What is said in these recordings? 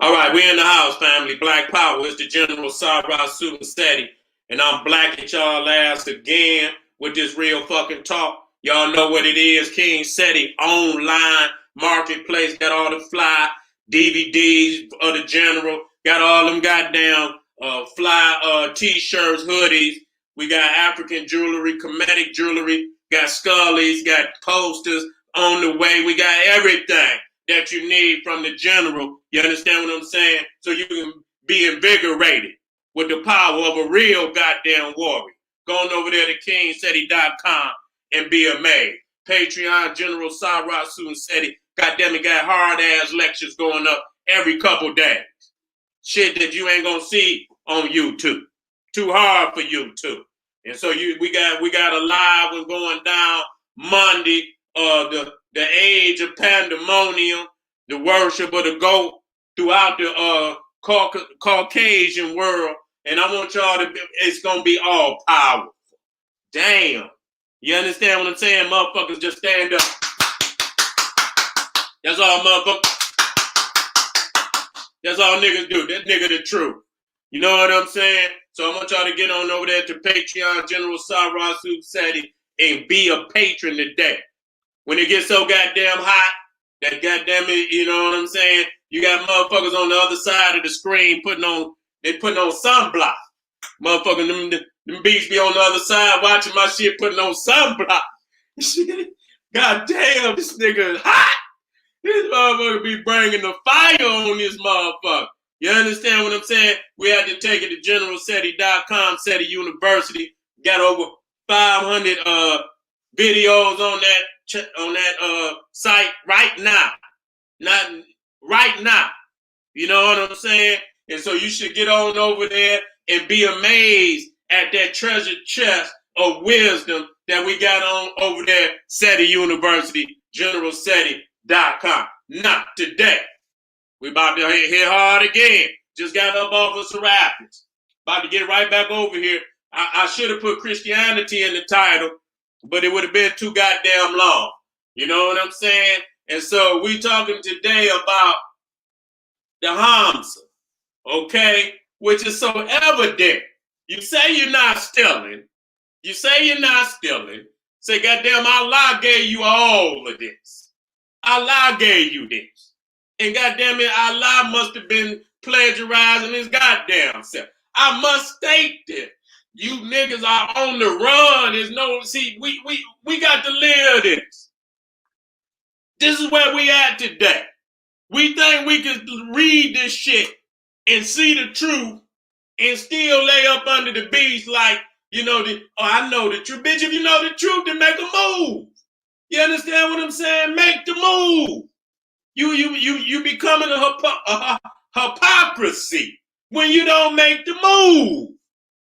All right, we're in the house, family. Black Power. It's the General Osiris, Seti, and I'm black at y'all ass again with this real fucking talk. Y'all know what it is. King Seti online marketplace. Got all the fly DVDs of the General. Got all them goddamn fly t-shirts, hoodies. We got African jewelry, Kemetic jewelry. Got Scullies. Got posters on the way. We got everything that you need from the General. You understand what I'm saying? So you can be invigorated with the power of a real goddamn warrior. Going over there to kingseti.com and be amazed. Patreon, General Osiris Seti. Goddamn it, got hard-ass lectures going up every couple days. Shit that you ain't gonna see on YouTube. Too hard for YouTube. And so we got a live one going down Monday, the age of pandemonium, the worship of the goat throughout the Caucasian world. And I want y'all to it's going to be all powerful. Damn. You understand what I'm saying? Motherfuckers just stand up. That's all motherfuckers. That's all niggas do. That nigga the truth. You know what I'm saying? So I want y'all to get on over there to Patreon, General Osiris Seti, and be a patron today. When it gets so goddamn hot, that goddamn it, you know what I'm saying? You got motherfuckers on the other side of the screen putting on sunblock. Motherfuckers, them beats be on the other side watching my shit putting on sunblock. God damn, this nigga is hot. This motherfucker be bringing the fire on this motherfucker. You understand what I'm saying? We had to take it to generalseti.com, Seti University. Got over 500 videos on that site right now. Not right now. You know what I'm saying? And so you should get on over there and be amazed at that treasure chest of wisdom that we got on over there, Seti University, generalseti.com. Not today. We about to hit hard again. Just got up off of some rapids. About to get right back over here. I should have put Christianity in the title, but it would have been too goddamn long. You know what I'm saying? And so we talking today about the Hamsa, okay? Which is so evident. You say you're not stealing. You say you're not stealing. Say, goddamn, Allah gave you all of this. Allah gave you this. And goddamn it, Allah must have been plagiarizing his goddamn self. I must state this. You niggas are on the run. There's no, see, we got to live this. This is where we at today. We think we can read this shit and see the truth and still lay up under the beast like, you know, I know the truth. Bitch, if you know the truth, then make a move. You understand what I'm saying? Make the move. You becoming a hypocrisy when you don't make the move.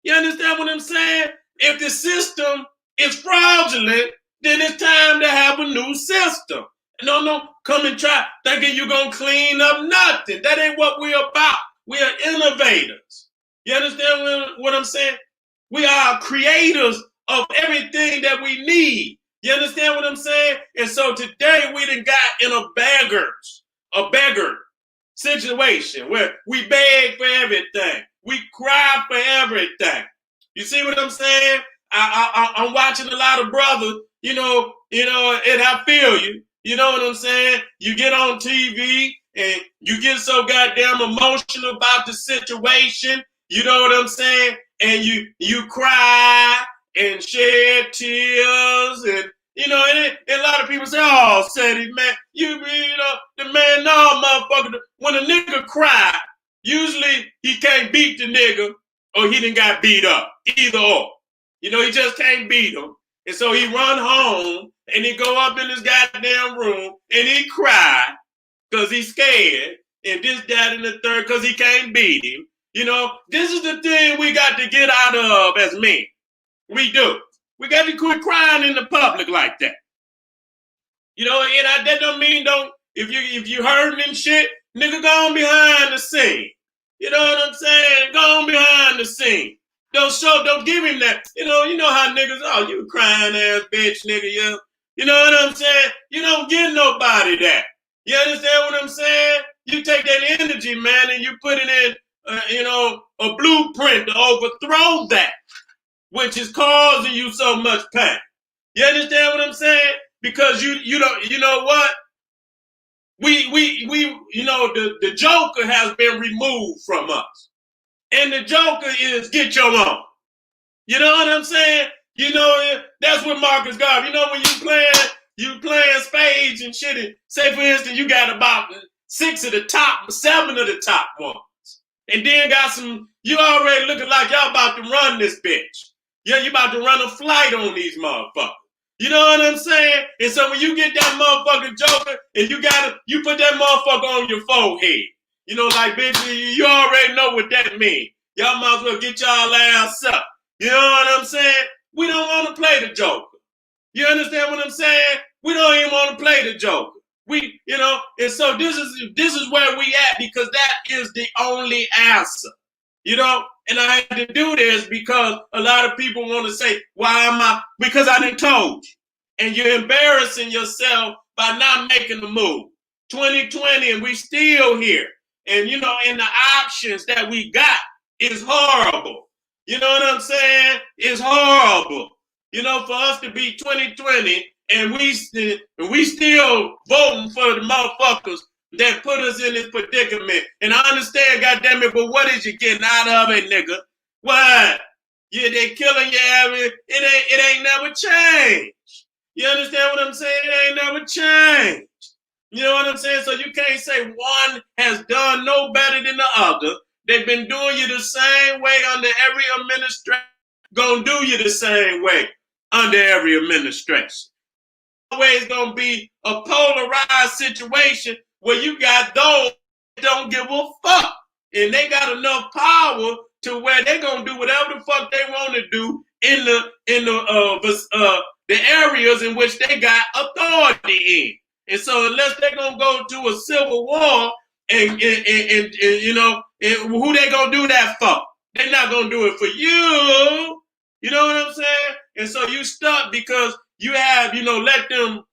You understand what I'm saying? If the system is fraudulent, then it's time to have a new system. No, come and try thinking you're going to clean up nothing. That ain't what we're about. We are innovators. You understand what I'm saying? We are creators of everything that we need. You understand what I'm saying? And so today we done got in a beggar situation where we beg for everything. We cry for everything. You see what I'm saying? I'm watching a lot of brothers, you know, and I feel you. You know what I'm saying? You get on TV and you get so goddamn emotional about the situation. You know what I'm saying? And you cry and shed tears and, you know, and a lot of people say, oh, Seti, man, you know, the man, no, motherfucker. When a nigga cry, usually he can't beat the nigga or he done got beat up. Either or. You know, he just can't beat him. And so he run home and he go up in his goddamn room and he cry because he's scared and this, that, and the third because he can't beat him. You know, this is the thing we got to get out of as men. We do. We got to quit crying in the public like that. You know, and that don't mean if you hurting and shit, nigga, go on behind the scene. You know what I'm saying? Go on behind the scene. Don't give him that. You know how niggas, oh, you crying ass bitch, nigga, you know what I'm saying? You don't give nobody that. You understand what I'm saying? you take that energy, man, and you put it in, a blueprint to overthrow that, which is causing you so much pain. You understand what I'm saying? Because you don't, you know what? The Joker has been removed from us. And the Joker is get your own. You know what I'm saying? That's what Marcus Garvey, when you playing spades and shit, and say for instance, you got about 7 of the top ones. And then got some, you already looking like y'all about to run this bitch. Yeah, you about to run a flight on these motherfuckers. You know what I'm saying? And so when you get that motherfucking Joker and you put that motherfucker on your forehead, like, bitch, you already know what that means. Y'all might as well get y'all ass up. You know what I'm saying? We don't want to play the Joker. You understand what I'm saying? We don't even want to play the Joker. And so this is where we at, because that is the only answer. And I had to do this because a lot of people want to say, why am I? Because I done told you. And you're embarrassing yourself by not making the move. 2020 and we still here. And, and the options that we got is horrible. You know what I'm saying? It's horrible. For us to be 2020 and we still voting for the motherfuckers that put us in this predicament. And I understand, goddammit, but what is you getting out of it, nigga? What? Yeah, they killing you. It ain't never changed. You understand what I'm saying? It ain't never changed. You know what I'm saying? So you can't say one has done no better than the other. They've been doing you the same way under every administration. Gonna do you the same way under every administration. Always gonna be a polarized situation where you got those that don't give a fuck, and they got enough power to where they gonna do whatever the fuck they want to do in the areas in which they got authority in. And so unless they're gonna go to a civil war, and who they gonna do that for? They're not gonna do it for you. You know what I'm saying? And so you stuck because you have, let them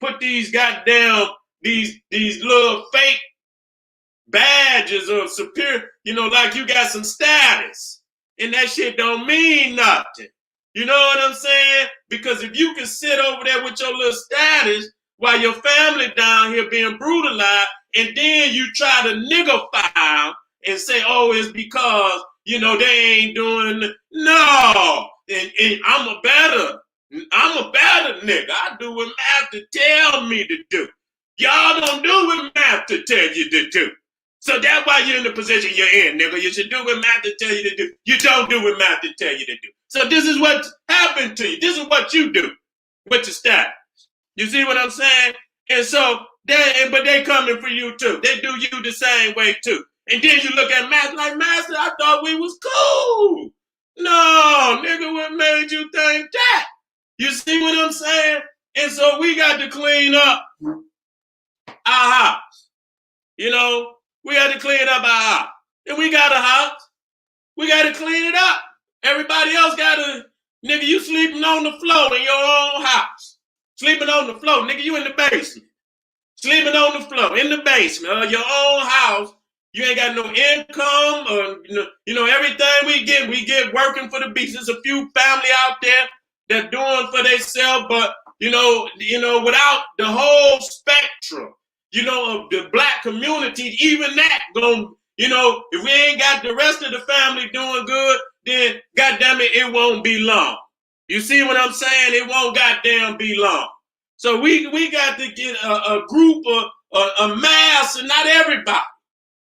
put these goddamn these little fake badges of superior, like you got some status, and that shit don't mean nothing. You know what I'm saying? Because if you can sit over there with your little status while your family down here being brutalized, and then you try to niggify them and say, oh, it's because, they ain't doing, no. And I'm a better nigga. I do what master tell me to do. Y'all don't do what master tell you to do. So that's why you're in the position you're in, nigga. You should do what master tell you to do. You don't do what master tell you to do. So this is what happened to you. This is what you do with your status. You see what I'm saying? And so, but they coming for you too. They do you the same way too. And then you look at master like, master, I thought we was cool. No, nigga, what made you think that? You see what I'm saying? And so we got to clean up our house. We got to clean up our house. And we got a house. We got to clean it up. Everybody else got to, nigga, you sleeping on the floor in your own house. Sleeping on the floor. Nigga, you in the basement. Sleeping on the floor in the basement of your own house. You ain't got no income, or everything we get working for the beast. There's a few family out there that doing for themselves, but without the whole spectrum, of the black community, even that if we ain't got the rest of the family doing good, then goddamn it won't be long. You see what I'm saying? It won't goddamn be long. So we got to get a group of a mass, and not everybody.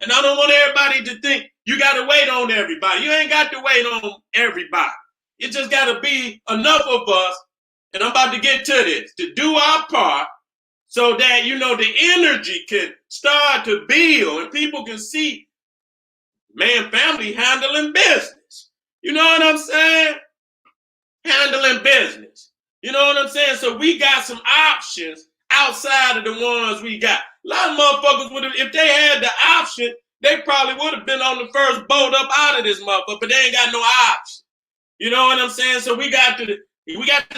And I don't want everybody to think you got to wait on everybody. You ain't got to wait on everybody. It just got to be enough of us, and I'm about to get to this, to do our part so that, the energy can start to build and people can see, man, family handling business. You know what I'm saying? Handling business. You know what I'm saying? So we got some options outside of the ones we got. A lot of motherfuckers would have, if they had the option, they probably would have been on the first boat up out of this motherfucker, but they ain't got no option. You know what I'm saying? So we got to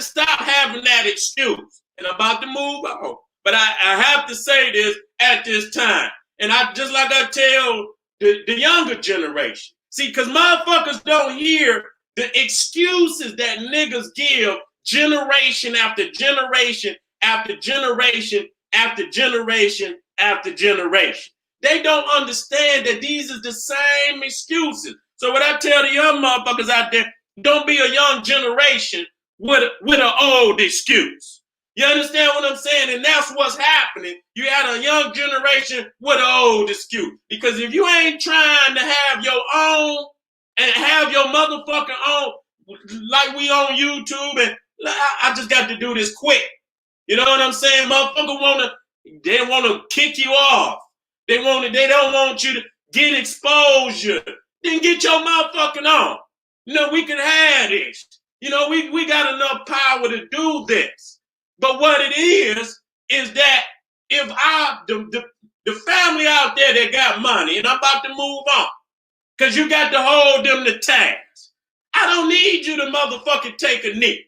stop having that excuse. And I'm about to move on. But I have to say this at this time. And I just like I tell the younger generation. See, because motherfuckers don't hear the excuses that niggas give generation after generation after generation after generation after generation. They don't understand that these are the same excuses. So what I tell the young motherfuckers out there, don't be a young generation with an old excuse. You understand what I'm saying? And that's what's happening. You had a young generation with an old excuse. Because if you ain't trying to have your own and have your motherfucking own, like we on YouTube, and I just got to do this quick. You know what I'm saying? Motherfucker they wanna kick you off. They don't want you to get exposure. Then get your motherfucking on. You know, we can have this. You know, we got enough power to do this. But what it is that if the family out there that got money, and I'm about to move on, because you got to hold them to task. I don't need you to motherfucking take a knee.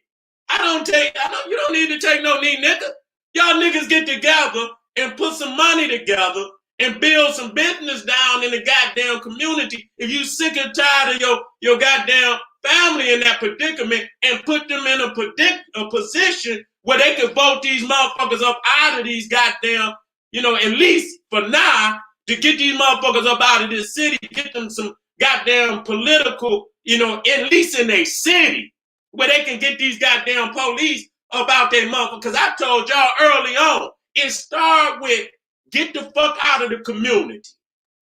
You don't need to take no knee, nigga. Y'all niggas get together and put some money together and build some business down in the goddamn community. If you sick and tired of your goddamn family in that predicament, and put them in a position where they can vote these motherfuckers up out of these goddamn, at least for now, to get these motherfuckers up out of this city, get them some goddamn political, at least in their city, where they can get these goddamn police up out their motherfuckers. Because I told y'all early on, it start with get the fuck out of the community.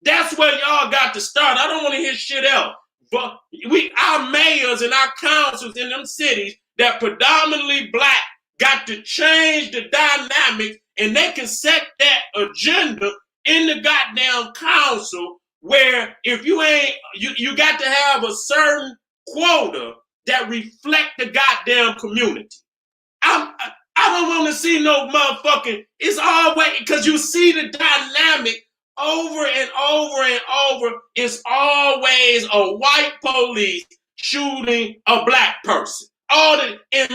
That's where y'all got to start. I don't want to hear shit else. But our mayors and our councils in them cities that predominantly black got to change the dynamics, and they can set that agenda in the goddamn council where if you ain't, you got to have a certain quota that reflect the goddamn community. I don't want to see no motherfucking, it's always, because you see the dynamic over and over and over, it's always a white police shooting a black person. In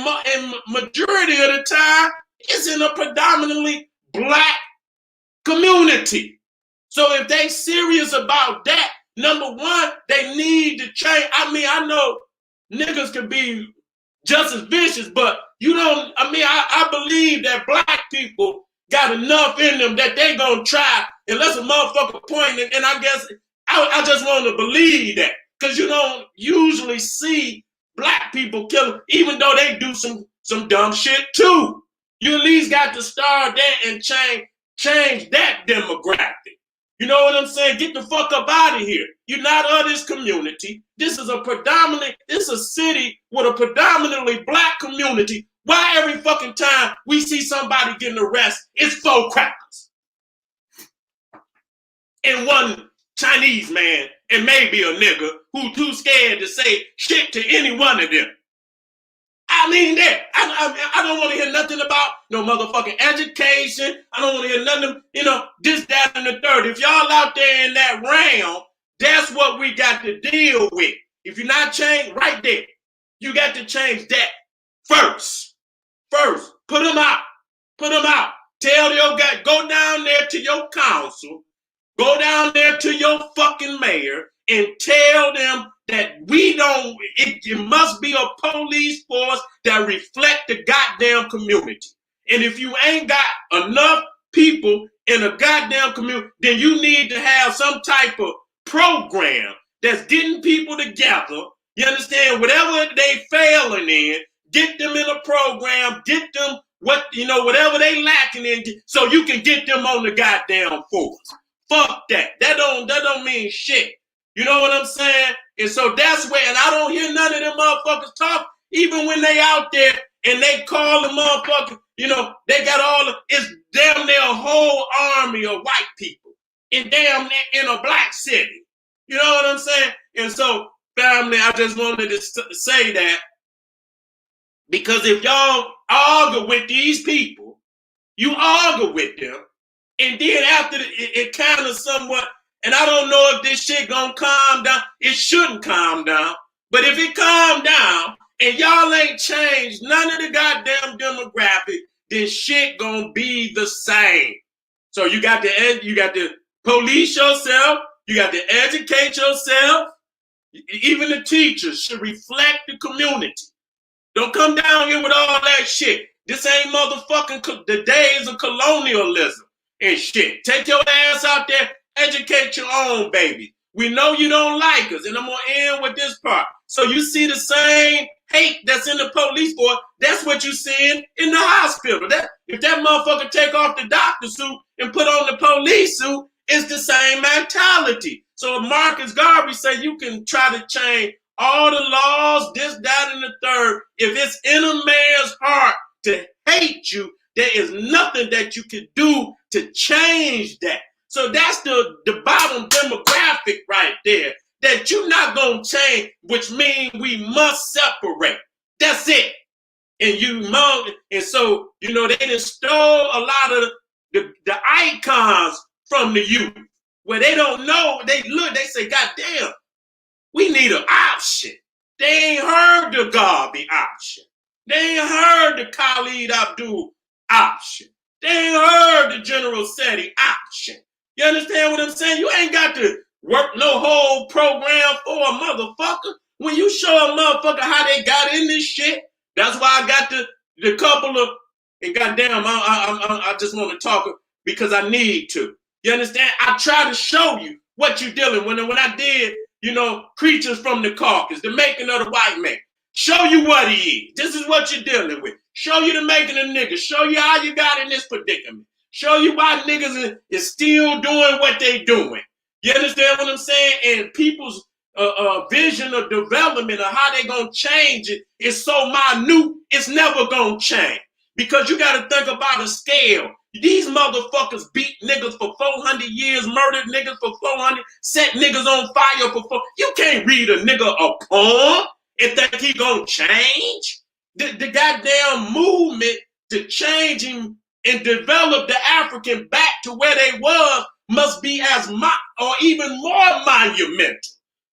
majority of the time, it's in a predominantly black community. So if they serious about that, number one, they need to change. I mean, I know niggas can be just as vicious, but I believe that black people got enough in them that they gonna try, unless a motherfucker point, and I guess I just want to believe that, because you don't usually see black people killing, even though they do some dumb shit too. You at least got to start that and change that demographic. You know what I'm saying? Get the fuck up out of here. You're not of this community. This is a city with a predominantly black community. Why every fucking time we see somebody getting arrested, it's 4 crackers and one Chinese man and maybe a nigga who too scared to say shit to any one of them? I mean that. I don't want to hear nothing about no motherfucking education. I don't want to hear nothing, this, that, and the third. If y'all out there in that realm, that's what we got to deal with. If you're not changed right there, you got to change that first. First, put them out. Tell your guy, go down there to your council, go down there to your fucking mayor, and tell them that it must be a police force that reflect the goddamn community. And if you ain't got enough people in a goddamn community, then you need to have some type of program that's getting people together. You understand? Whatever they failing in, get them in a program, get them whatever they lacking in, so you can get them on the goddamn force. Fuck that. That don't mean shit. You know what I'm saying? And so that's where, and I don't hear none of them motherfuckers talk, even when they out there and they call the motherfucker, they got it's damn near a whole army of white people in a black city. You know what I'm saying? And so, family, I just wanted to say that, because if y'all argue with these people, you argue with them, and then after it kind of somewhat, and I don't know if this shit gonna calm down. It shouldn't calm down. But if it calm down and y'all ain't changed none of the goddamn demographic, then shit gonna be the same. So you got to police yourself. You got to educate yourself. Even the teachers should reflect the community. Don't come down here with all that shit. This ain't motherfucking the days of colonialism and shit. Take your ass out there, educate your own baby. We know you don't like us, and I'm gonna end with this part. So you see the same hate that's in the police force, that's what you seeing in the hospital. If that motherfucker take off the doctor suit and put on the police suit, it's the same mentality. So if Marcus Garvey say you can try to change all the laws, this, that, and the third, if it's in a man's heart to hate you, there is nothing that you can do to change that. So that's the bottom demographic right there that you're not going to change, which means we must separate. That's it. And so, you know, they done stole a lot of the icons from the youth where they don't know. They look, they say, God damn, we need an option. They ain't heard the Garvey option. They ain't heard the Khalid Abdul option. They ain't heard the General Seti option. You understand what I'm saying? You ain't got to work no whole program for a motherfucker. When you show a motherfucker how they got in this shit, that's why I got the couple of, and goddamn, I just want to talk because I need to. You understand? I try to show you what you're dealing with. When I did, you know, Creatures from the Caucasus, the making of the white man. Show you what he is. This is what you're dealing with. Show you the making of niggas. Show you how you got in this predicament. Show you why niggas is still doing what they doing. You understand what I'm saying? And people's vision of development of how they gonna change it is so minute, it's never gonna change. Because you gotta think about a scale. These motherfuckers beat niggas for 400 years, murdered niggas for 400, set niggas on fire for 400. You can't read a nigga a poem and think he gonna change. The goddamn movement to change him and develop the African back to where they was must be as or even more monumental.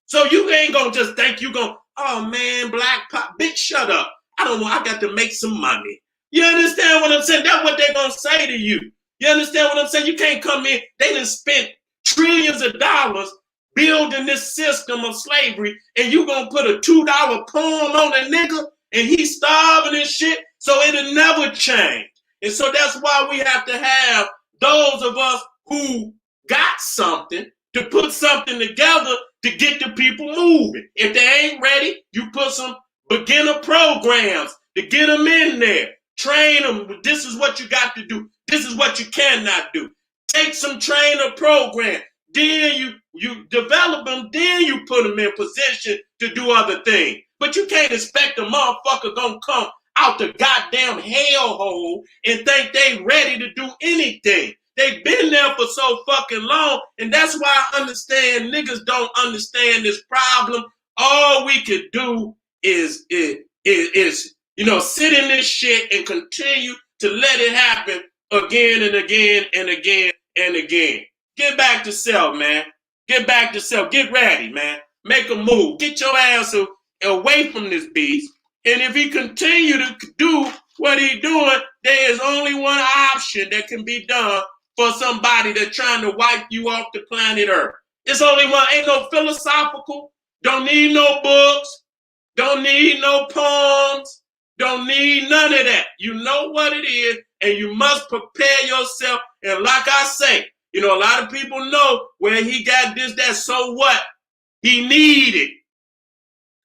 So you ain't gonna just think you gonna, oh man, black pop, bitch, shut up. I don't know, I got to make some money. You understand what I'm saying? That's what they're gonna say to you. You understand what I'm saying? You can't come in, they done spent trillions of dollars building this system of slavery, and you gonna put a $2 poem on a nigga and he's starving and shit, so it'll never change. And so that's why we have to have those of us who got something to put something together to get the people moving. If they ain't ready, you put some beginner programs to get them in there. Train them. This is what you got to do. This is what you cannot do. Take some trainer program. Then you develop them. Then you put them in position to do other things. But you can't expect a motherfucker gonna come out the goddamn hellhole and think they ready to do anything. They've been there for so fucking long, and that's why I understand niggas don't understand this problem. All we could do is you know, sit in this shit and continue to let it happen again and again and again and again. Get back to self, man. Get back to self. Get ready, man. Make a move. Get your ass away from this beast. And if he continue to do what he doing, there is only one option that can be done for somebody that's trying to wipe you off the planet Earth. It's only one. Ain't no philosophical. Don't need no books. Don't need no poems. Don't need none of that. You know what it is, and you must prepare yourself. And like I say, you know, a lot of people know where he got this, that, so what? He needed.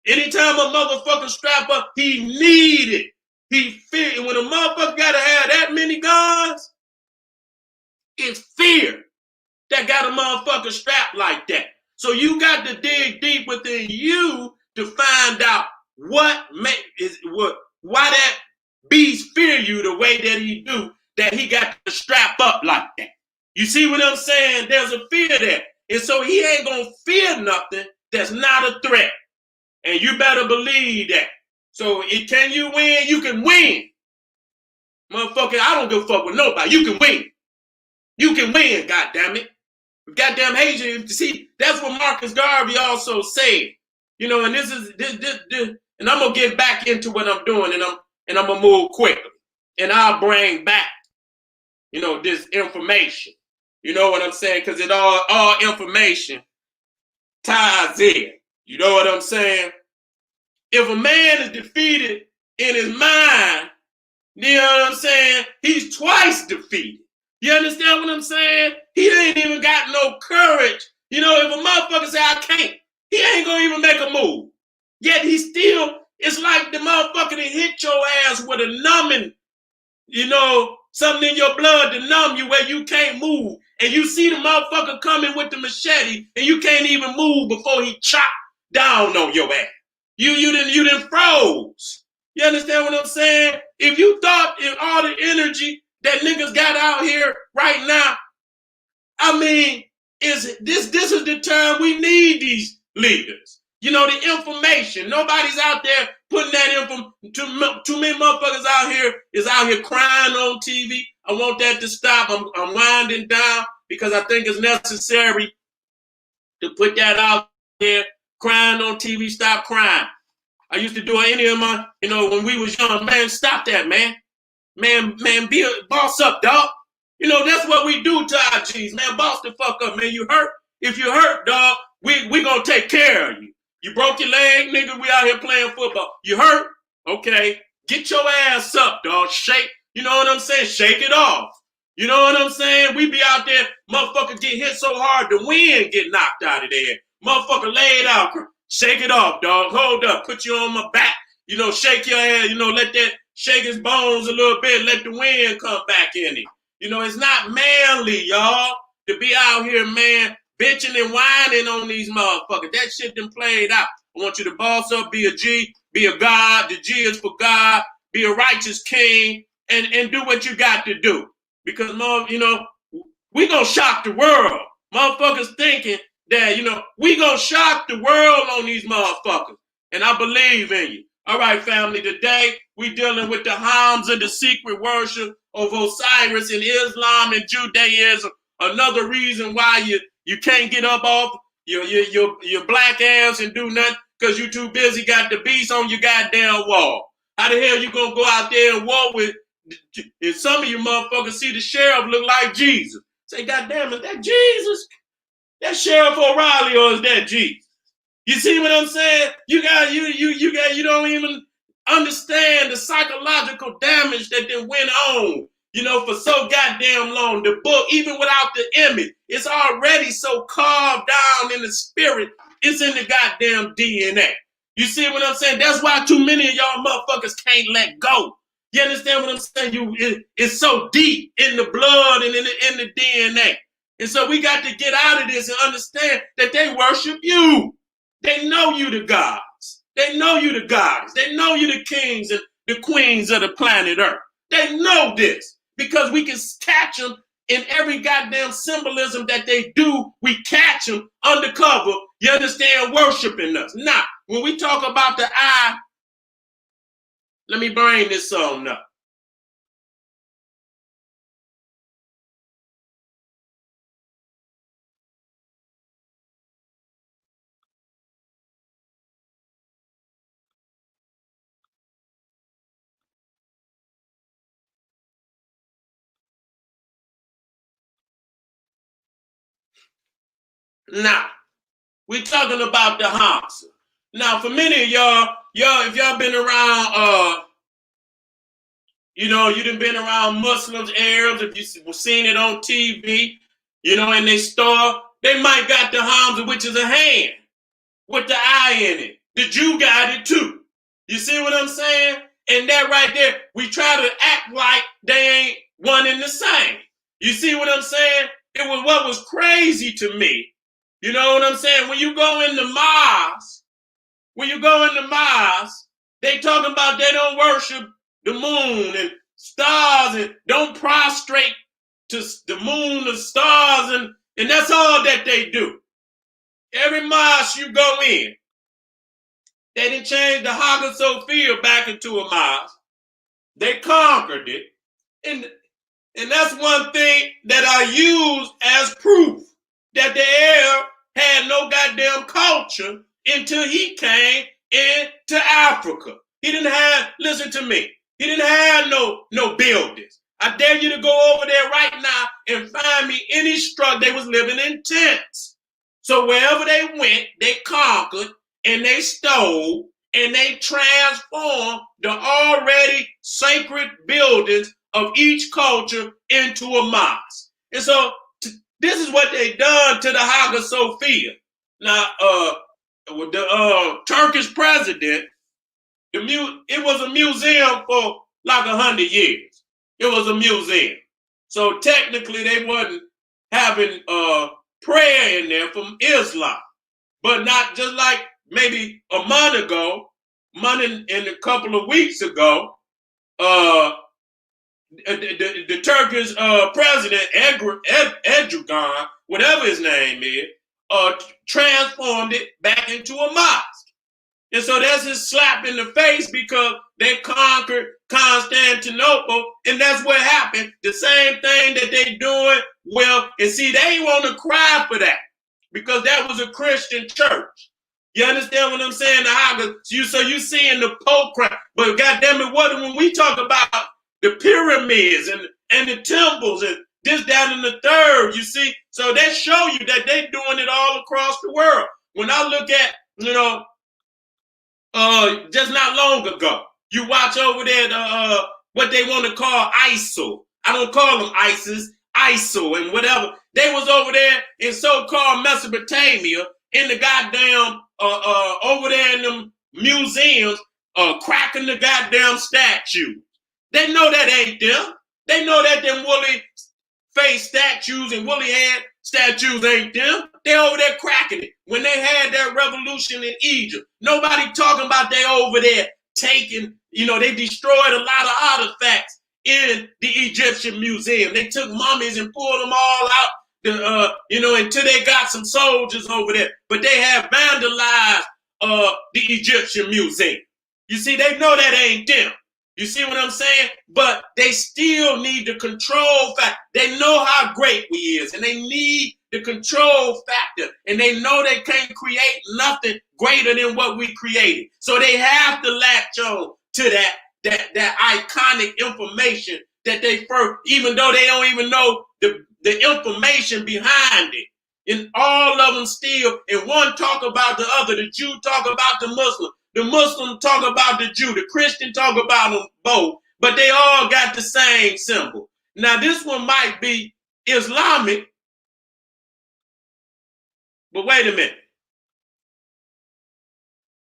Anytime a motherfucker strap up, he needed. He feared. When a motherfucker gotta have that many guns, it's fear that got a motherfucker strapped like that. So you got to dig deep within you to find out why that beast fear you the way that he do, that he got to strap up like that. You see what I'm saying? There's a fear there. And so he ain't gonna fear nothing that's not a threat. And you better believe that. So can you win? You can win. Motherfucker, I don't give a fuck with nobody. You can win. You can win, goddammit. Goddamn Haitian. See, that's what Marcus Garvey also said. You know, and this, and I'm gonna get back into what I'm doing, and I'm gonna move quickly. And I'll bring back, you know, this information. You know what I'm saying? Because it all information ties in. You know what I'm saying? If a man is defeated in his mind, you know what I'm saying? He's twice defeated. You understand what I'm saying? He ain't even got no courage. You know, if a motherfucker say, I can't, he ain't gonna even make a move. Yet he still, it's like the motherfucker that hit your ass with a numbing, you know, something in your blood to numb you where you can't move. And you see the motherfucker coming with the machete and you can't even move before he chop down on your ass. You didn't froze. You understand what I'm saying? If you thought in all the energy that niggas got out here right now, I mean, this is the time we need these leaders. You know, the information. Nobody's out there putting that info. Too many motherfuckers out here crying on TV. I want that to stop. I'm winding down because I think it's necessary to put that out there. Crying on TV, stop crying. I used to do any of my, you know, when we was young, man, stop that, man. Man, be a boss up, dog. You know, that's what we do to our G's, man. Boss the fuck up, man. You hurt? If you hurt, dog, we gonna take care of you. You broke your leg, nigga, we out here playing football. You hurt? Okay. Get your ass up, dog. Shake, you know what I'm saying? Shake it off. You know what I'm saying? We be out there, motherfucker get hit so hard, the wind get knocked out of there. Motherfucker laid out. Shake it off, dog. Hold up. Put you on my back. You know, shake your ass. You know, let that shake his bones a little bit. Let the wind come back in him. You know, it's not manly, y'all, to be out here, man, bitching and whining on these motherfuckers. That shit done played out. I want you to boss up, be a G, be a God. The G is for God. Be a righteous king and do what you got to do. Because, you know, we gonna shock the world. Motherfuckers thinking that, you know, we gonna shock the world on these motherfuckers. And I believe in you. All right, family, today we dealing with the Hamsa, the secret worship of Osiris in Islam and Judaism. Another reason why you can't get up off your black ass and do nothing because you too busy got the beast on your goddamn wall. How the hell you gonna go out there and walk with, and some of you motherfuckers see the sheriff look like Jesus. Say, goddamn, is that Jesus? That Sheriff O'Reilly or is that Jesus? You see what I'm saying? You don't even understand the psychological damage that then went on, you know, for so goddamn long. The book, even without the image, it's already so carved down in the spirit. It's in the goddamn DNA. You see what I'm saying? That's why too many of y'all motherfuckers can't let go. You understand what I'm saying? It's so deep in the blood and in the DNA. And so we got to get out of this and understand that they worship you. They know you the gods. They know you the gods. They know you the kings and the queens of the planet Earth. They know this because we can catch them in every goddamn symbolism that they do. We catch them undercover, you understand, worshiping us. Now, when we talk about the eye, let me bring this on up. Now, we're talking about the Hamsa. Now, for many of y'all, if y'all been around, you know, you done been around Muslims, Arabs, if you've seen it on TV, you know, in their store, they might got the Hamsa, which is a hand with the eye in it. The Jew got it too. You see what I'm saying? And that right there, we try to act like they ain't one and the same. You see what I'm saying? It was what was crazy to me. You know what I'm saying? When you go in the mosque, they talking about they don't worship the moon and stars and don't prostrate to the moon and stars and that's all that they do. Every mosque you go in, they didn't change the Hagia Sophia back into a mosque. They conquered it. And that's one thing that I use as proof that the Arab had no goddamn culture until he came into Africa. He didn't have, listen to me, he didn't have no buildings. I dare you to go over there right now and find me any struggle. They was living in tents. So wherever they went, they conquered and they stole and they transformed the already sacred buildings of each culture into a mosque. And so this is what they done to the Hagia Sophia. Now, the Turkish president, it was a museum for like 100 years. It was a museum. So technically they wasn't having prayer in there from Islam. But not just like maybe a month and a couple of weeks ago, the Turkish president, Erdogan, whatever his name is, transformed it back into a mosque. And so that's his slap in the face because they conquered Constantinople, and that's what happened. The same thing that they doing. Well, and see, they want to cry for that because that was a Christian church. You understand what I'm saying? So you seeing the Pope cry, but goddamn it, when we talk about the pyramids and the temples and this, that, and the third, you see, so they show you that they doing it all across the world. When I look at, just not long ago, you watch over there what they want to call ISIL. I don't call them ISIS, ISIL and whatever. They was over there in so-called Mesopotamia in the goddamn over there in them museums, cracking the goddamn statues. They know that ain't them. They know that them woolly face statues and woolly head statues ain't them. They over there cracking it. When they had that revolution in Egypt, nobody talking about they over there taking, they destroyed a lot of artifacts in the Egyptian museum. They took mummies and pulled them all out, until they got some soldiers over there. But they have vandalized the Egyptian museum. You see, they know that ain't them. You see what I'm saying? But they still need the control factor. They know how great we is, and they need the control factor. And they know they can't create nothing greater than what we created. So they have to latch on to that iconic information that they first, even though they don't even know the information behind it. And all of them still, and one talk about the other. The Jew talk about the Muslim. The Muslim talk about the Jew. The Christian talk about them both. But they all got the same symbol. Now, this one might be Islamic. But wait a minute.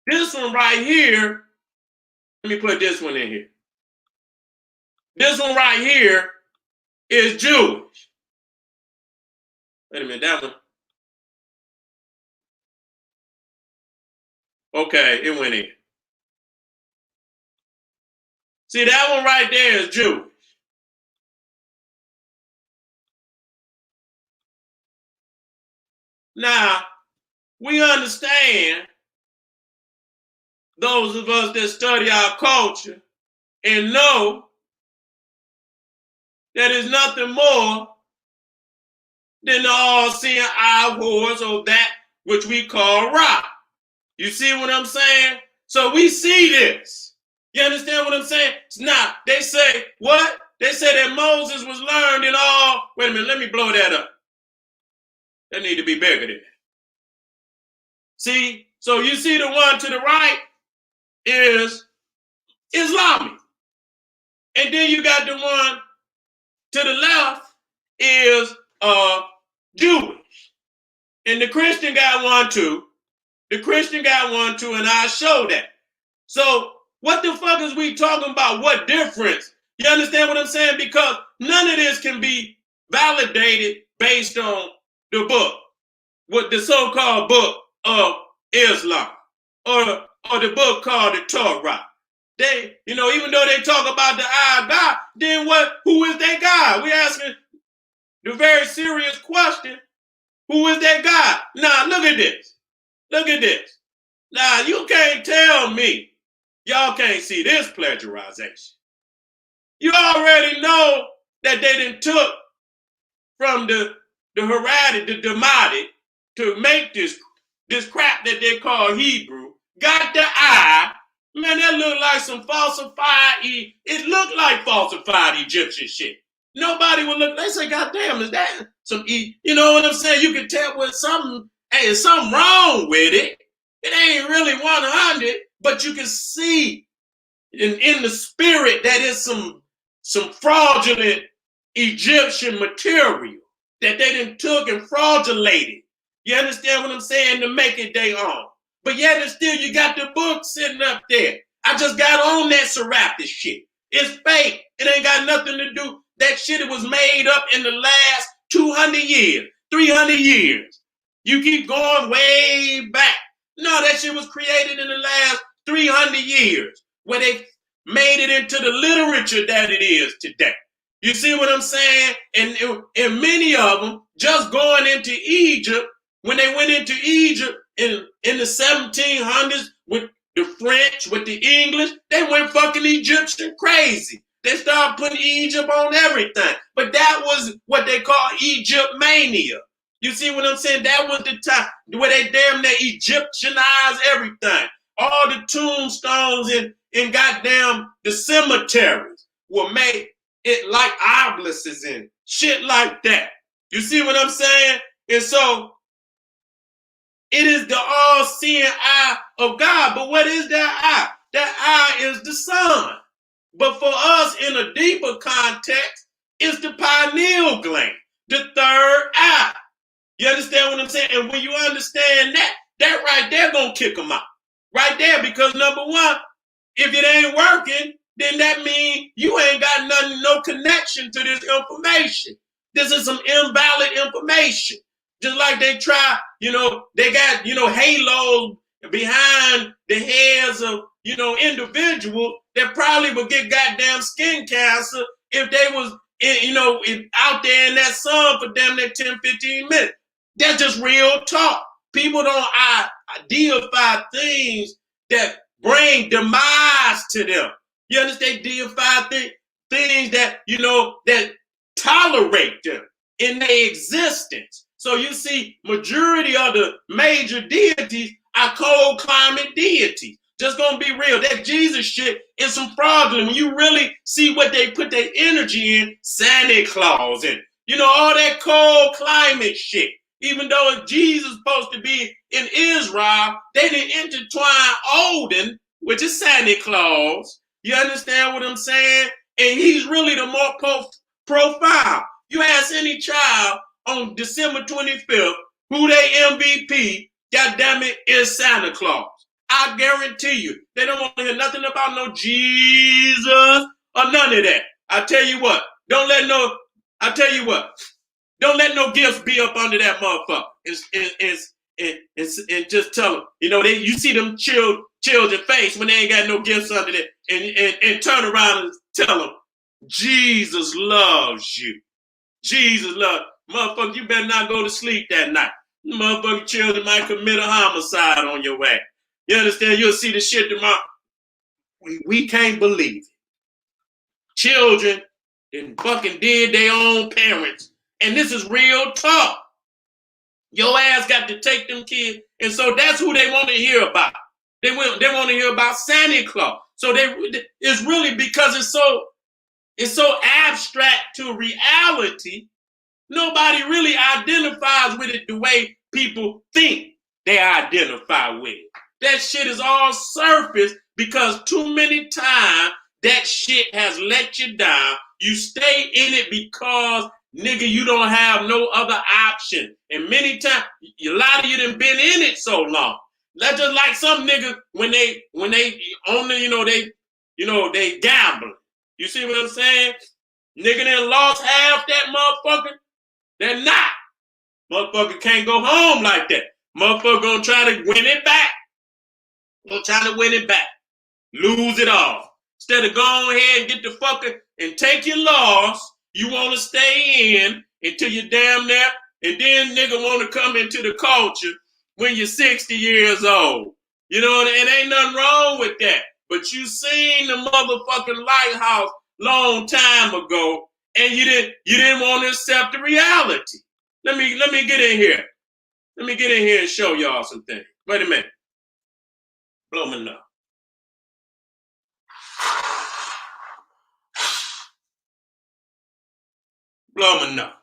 This one right here, let me put this one in here. This one right here is Jewish. Wait a minute, that one. Okay, it went in. See, that one right there is Jewish. Now, we understand, those of us that study our culture and know that is nothing more than the all-seeing eye horse, or that which we call Ra. You see what I'm saying? So we see this. You understand what I'm saying? Now, they say, what? They say that Moses was learned in all. Wait a minute, let me blow that up. That need to be bigger than that. See? So you see the one to the right is Islamic. And then you got the one to the left is Jewish. And the Christian got one too. The Christian got one too, and I'll show that. So what the fuck is we talking about? What difference? You understand what I'm saying? Because none of this can be validated based on the book, what the so-called book of Islam, or the book called the Torah. They, even though they talk about the eye of God, then who is their God? We're asking the very serious question, who is their God? Now, look at this. Look at this. Now, you can't tell me y'all can't see this plagiarization. You already know that they done took from the Haredi, the Demotic, to make this crap that they call Hebrew, got the eye. Man, that look like some falsified, it looked like falsified Egyptian shit. nobody would look. They say, God damn, is that some you know what I'm saying? You can tell with something, hey, there's something wrong with it. It ain't really 100, but you can see in the spirit that is some fraudulent Egyptian material that they done took and fraudulated. You understand what I'm saying? To make it their own. But yet and still you got the book sitting up there. I just got on that Serapis shit. It's fake. It ain't got nothing to do. That shit was made up in the last 200 years, 300 years. You keep going way back. No, that shit was created in the last 300 years where they made it into the literature that it is today. You see what I'm saying? And many of them just going into Egypt, when they went into Egypt in the 1700s with the French, with the English, they went fucking Egyptian crazy. They started putting Egypt on everything. But that was what they call Egypt mania. You see what I'm saying? That was the time where they damn near Egyptianized everything. All the tombstones in goddamn the cemeteries were made it like obelisks and shit like that. You see what I'm saying? And so it is the all-seeing eye of God. But what is that eye? That eye is the sun. But for us, in a deeper context, it's the pineal gland, the third eye. You understand what I'm saying? And when you understand that, that right there gonna kick them out. Right there, because number one, if it ain't working, then that means you ain't got nothing, no connection to this information. This is some invalid information. Just like they try, they got, halos behind the heads of, individuals that probably would get goddamn skin cancer if they was, out there in that sun for damn near 10, 15 minutes. That's just real talk. People don't deify things that bring demise to them. You understand? Deify things that, that tolerate them in their existence. So you see, majority of the major deities are cold climate deities. Just gonna be real. That Jesus shit is some fraudulent. When you really see what they put their energy in, Santa Claus and, all that cold climate shit. Even though Jesus is supposed to be in Israel, they didn't intertwine Odin, which is Santa Claus. You understand what I'm saying? And he's really the more profile. You ask any child on December 25th who they MVP, goddamn it, is Santa Claus. I guarantee you, they don't want to hear nothing about no Jesus or none of that. I tell you what, don't let no gifts be up under that motherfucker. And just tell them, you see them children face when they ain't got no gifts under it, and turn around and tell them, Jesus loves you. Jesus loves you. Motherfucker, you better not go to sleep that night. Motherfucking children might commit a homicide on your way. You understand? You'll see the shit tomorrow. We can't believe it. Children and fucking did their own parents. And this is real talk. Your ass got to take them kids. And so that's who they want to hear about. They want to hear about Santa Claus. So it's really because it's so abstract to reality. Nobody really identifies with it the way people think they identify with it. That shit is all surface because too many times that shit has let you down. You stay in it because, nigga, you don't have no other option. And many times, a lot of you done been in it so long. That's just like some niggas when they only, they gambling. You see what I'm saying? Nigga done lost half that motherfucker. They're not. Motherfucker can't go home like that. Motherfucker gonna try to win it back. Gonna try to win it back. Lose it all. Instead of going ahead and get the fucker and take your loss, you want to stay in until you're damn there, and then nigga want to come into the culture when you're 60 years old. And ain't nothing wrong with that. But you seen the motherfucking lighthouse long time ago, and you didn't want to accept the reality. Let me get in here. Let me get in here and show y'all some things. Wait a minute. Blow me up. Blow them enough.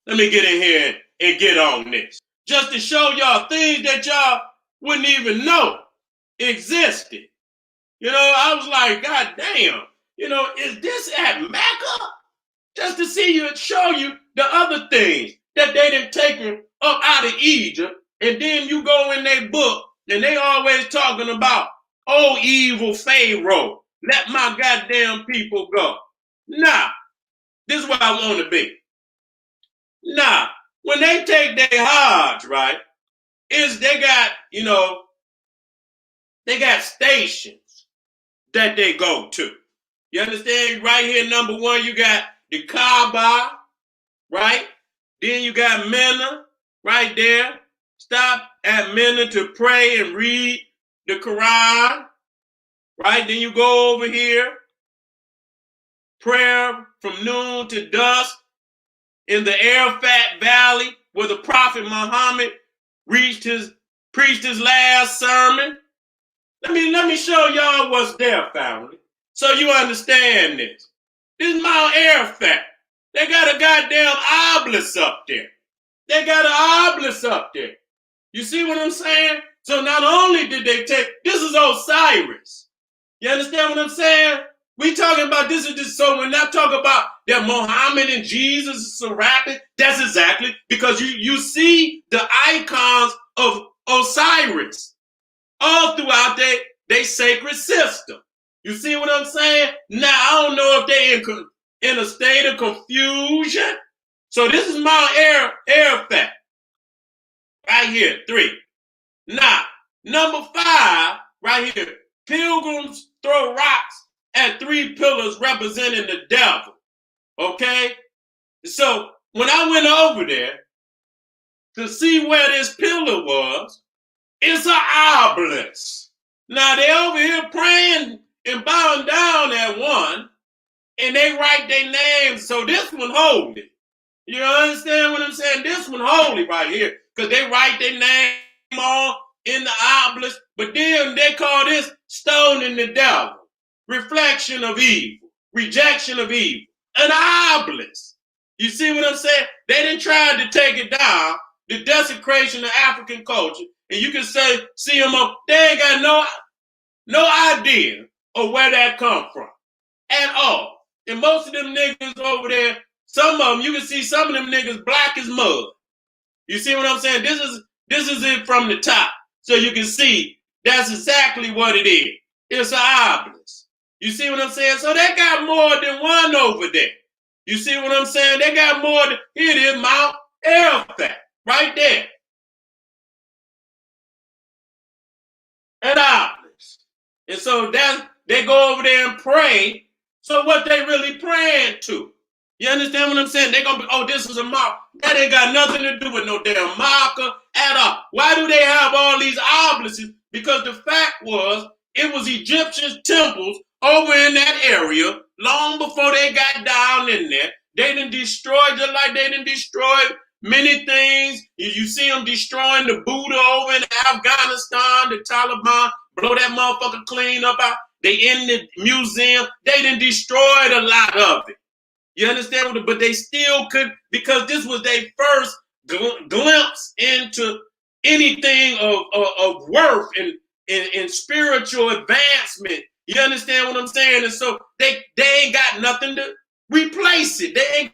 Let me get in here and get on this. Just to show y'all things that y'all wouldn't even know existed. You know, I was like, God damn, you know, is this at Mecca? Just to see you and show you the other things that they done taken up out of Egypt. And then you go in their book and they always talking about, oh, evil Pharaoh, let my goddamn people go. Nah, this is what I want to be. Nah, when they take their Hajj, right, is they got, you know, they got stations that they go to. You understand? Right here, number one, you got the Kaaba, right? Then you got Mina right there. Stop at Mina to pray and read the Quran, right? Then you go over here, prayer from noon to dusk in the Arafat Valley where the Prophet Muhammad preached his last sermon. Let me show y'all what's there, family, so you understand this. This is Mount Arafat. They got a goddamn obelisk up there. They got an obelisk up there. You see what I'm saying? So not only did they take, this is Osiris. You understand what I'm saying? We talking about this is just, so we're not talking about that Muhammad and Jesus is so rapid. That's exactly because you see the icons of Osiris all throughout their sacred system. You see what I'm saying? Now, I don't know if they in a state of confusion. So this is Mount Arafat. Right here, 3. Now, number 5, right here. Pilgrims throw rocks at 3 pillars representing the devil. Okay? So when I went over there to see where this pillar was, it's an obelisk. Now they over here praying and bowing down at one, and they write their names. So this one holy. You understand what I'm saying? This one holy right here, because they write their name on in the obelisk. But then they call this stoning the devil, reflection of evil, rejection of evil, an obelisk. You see what I'm saying? They didn't try to take it down, the desecration of African culture. And you can see them up, they ain't got no idea of where that come from at all. And most of them niggas over there, some of them, you can see some of them niggas black as mud. You see what I'm saying? This is it from the top. So you can see that's exactly what it is. It's an obelisk. You see what I'm saying? So they got more than one over there. You see what I'm saying? They got more than, here it is, Mount Arafat, right there. An obelisk. And so they go over there and pray. So what they really praying to? You understand what I'm saying? They're going to be, oh, this is a mark. That ain't got nothing to do with no damn marker at all. Why do they have all these obelisks? Because the fact was, it was Egyptian temples over in that area long before they got down in there. They done destroyed, just like they done destroyed many things. You see them destroying the Buddha over in Afghanistan, the Taliban, blow that motherfucker clean up out. They in the museum. They done destroyed a lot of it. You understand what? But they still could, because this was their first glimpse into anything of worth and spiritual advancement. You understand what I'm saying? And so they ain't got nothing to replace it. They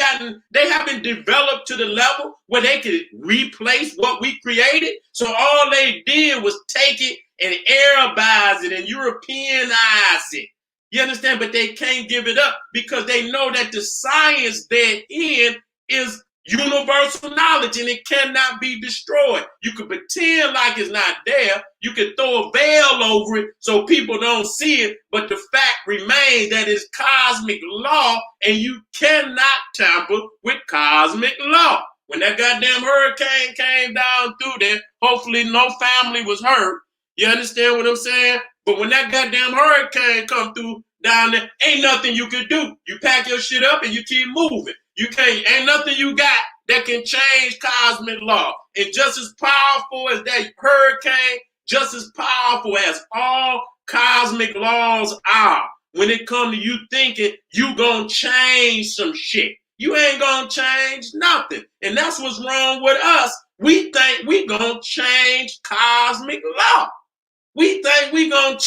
haven't developed to the level where they could replace what we created. So all they did was take it and Arabize it and Europeanize it. You understand? But they can't give it up because they know that the science they're in is universal knowledge and it cannot be destroyed. You could pretend like it's not there. You could throw a veil over it so people don't see it. But the fact remains that it's cosmic law and you cannot tamper with cosmic law. When that goddamn hurricane came down through there, hopefully no family was hurt. You understand what I'm saying? But when that goddamn hurricane come through down there, ain't nothing you can do. You pack your shit up and you keep moving. You can't, ain't nothing you got that can change cosmic law. And just as powerful as that hurricane, just as powerful as all cosmic laws are, when it comes to you thinking you gonna change some shit. You ain't gonna change nothing. And that's what's wrong with us. We think we gonna change cosmic law. We think we gonna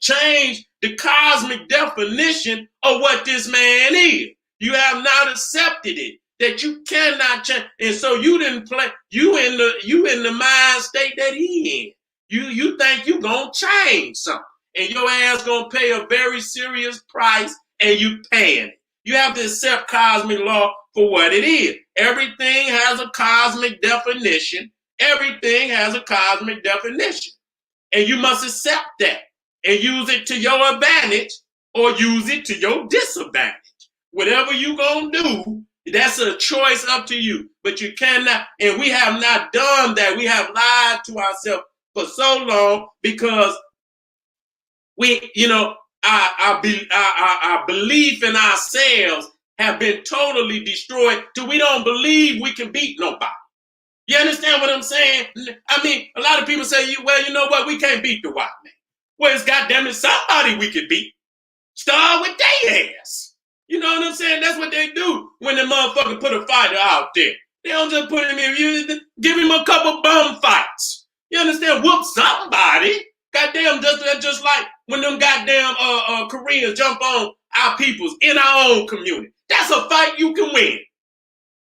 change the cosmic definition of what this man is. You have not accepted it, that you cannot change. And so you didn't play, you in the mind state that he in. You think you gonna change something. And your ass gonna pay a very serious price, and you paying it. You have to accept cosmic law for what it is. Everything has a cosmic definition. Everything has a cosmic definition. And you must accept that and use it to your advantage or use it to your disadvantage. Whatever you gonna do, that's a choice up to you. But you cannot, and we have not done that. We have lied to ourselves for so long because we, our belief in ourselves have been totally destroyed till we don't believe we can beat nobody. You understand what I'm saying? I mean, a lot of people say, well, you know what? We can't beat the white man. Well, it's goddamn it, somebody we could beat. Start with their ass. You know what I'm saying? That's what they do when the motherfucker put a fighter out there. They don't just put him in, give him a couple bum fights. You understand? Whoop somebody. Goddamn, just like when them goddamn Koreans jump on our peoples in our own community. That's a fight you can win.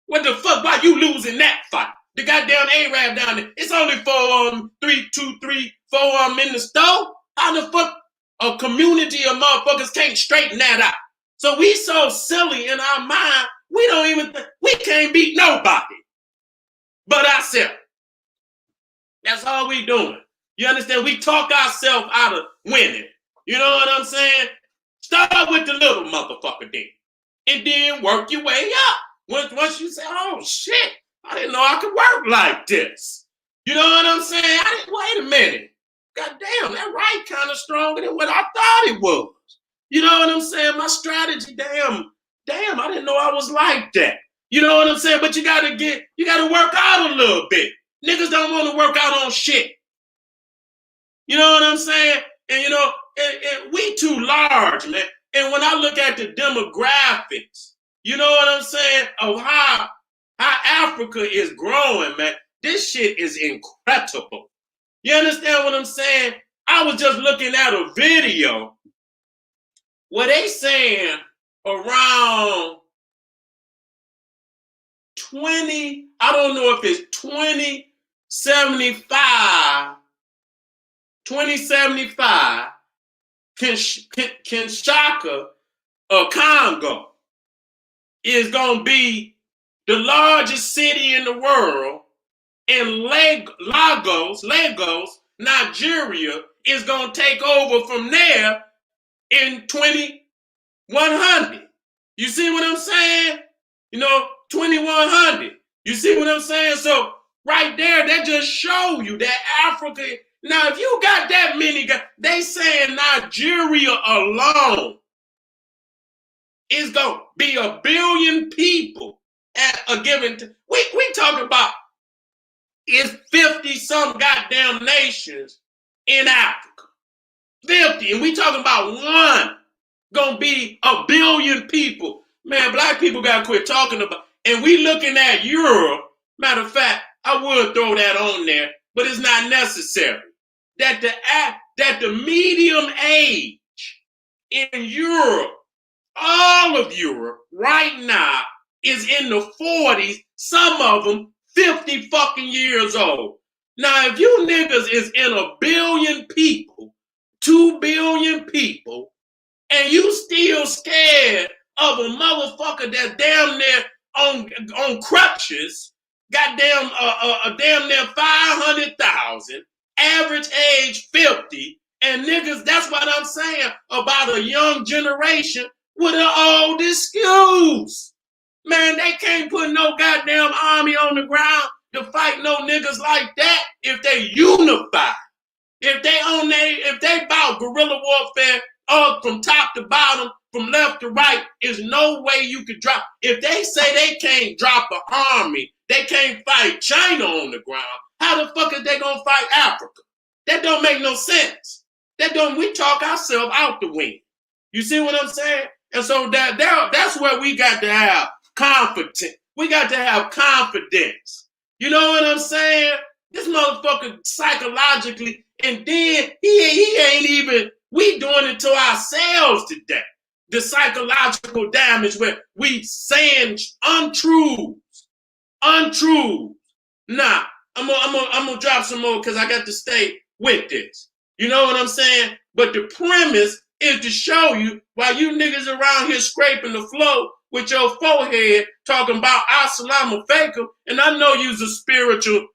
What the fuck? Why you losing that fight? The goddamn Arab down there. It's only for 3, 4 in the store. How the fuck a community of motherfuckers can't straighten that out? So we so silly in our mind, we don't even think we can't beat nobody but ourselves. That's all we doing. You understand? We talk ourselves out of winning. You know what I'm saying? Start with the little motherfucker then. And then work your way up. Once you say, oh shit, I didn't know I could work like this. You know what I'm saying? Wait a minute. God damn, that right kind of stronger than what I thought it was. You know what I'm saying? My strategy, damn, I didn't know I was like that. You know what I'm saying? But you gotta work out a little bit. Niggas don't want to work out on shit. You know what I'm saying? And we too large, man. And when I look at the demographics, you know what I'm saying, of how Africa is growing, man, this shit is incredible. You understand what I'm saying? I was just looking at a video where they saying around 20, I don't know if it's 2075, Kinshasa, Congo is going to be the largest city in the world, and Lagos, Nigeria, is going to take over from there in 2100. You see what I'm saying? 2100. You see what I'm saying? So right there, that just show you that Africa. Now, if you got that many guys, they saying Nigeria alone is going to be 1 billion people at a given time. We talking about is 50 some goddamn nations in Africa. 50, and we talking about one gonna be 1 billion people. Man, black people gotta quit talking about, and we looking at Europe. Matter of fact, I would throw that on there, but it's not necessary. That the medium age in Europe, all of Europe right now, is in the 40s, some of them 50 fucking years old. Now, if you niggas is in 1 billion people, 2 billion people, and you still scared of a motherfucker that's damn near on crutches, goddamn damn near 500,000, average age 50, and niggas, that's what I'm saying about a young generation with an old excuse. Man, they can't put no goddamn army on the ground to fight no niggas like that if they unify. If they bout guerrilla warfare from top to bottom, from left to right, is no way you could drop. If they say they can't drop an army, they can't fight China on the ground, how the fuck is they gonna fight Africa? That don't make no sense. We talk ourselves out the win. You see what I'm saying? And so that's where we got to have confidence. We got to have confidence. You know what I'm saying? This motherfucker psychologically, and then he ain't even, we doing it to ourselves today. The psychological damage where we saying untruths. Nah, I'm gonna drop some more because I got to stay with this. You know what I'm saying? But the premise is to show you while you niggas around here scraping the floor with your forehead talking about Assalamu alaikum, and I know you's a spiritual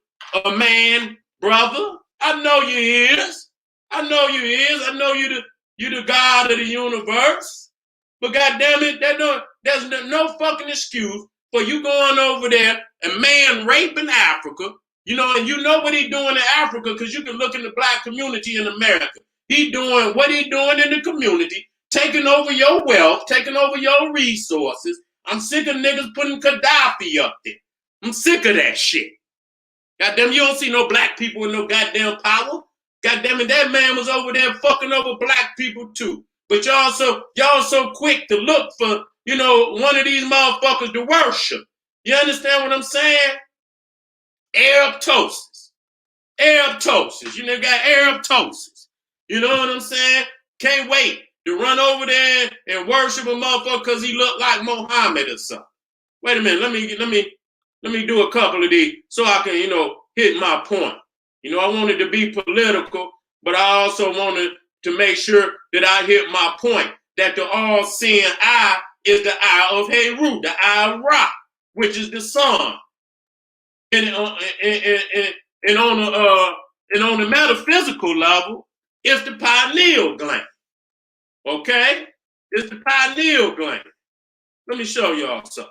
man, brother. I know you is. I know you the God of the universe. But goddamn it, there's no fucking excuse for you going over there and man raping Africa. You know, and you know what he doing in Africa because you can look in the black community in America. He doing what he doing in the community, taking over your wealth, taking over your resources. I'm sick of niggas putting Gaddafi up there. I'm sick of that shit. Goddamn, you don't see no black people with no goddamn power. Goddamn it, that man was over there fucking over black people too. But y'all so quick to look for, you know, one of these motherfuckers to worship. You understand what I'm saying? Arabtosis. You know, got Arabtosis. You know what I'm saying? Can't wait to run over there and worship a motherfucker because he looked like Muhammad or something. Wait a minute, let me do a couple of these so I can, you know, hit my point. You know, I wanted to be political, but I also wanted to make sure that I hit my point, that the all-seeing eye is the eye of Heru, the eye of Ra, which is the sun. And on the metaphysical level, it's the pineal gland. Okay? It's the pineal gland. Let me show y'all something.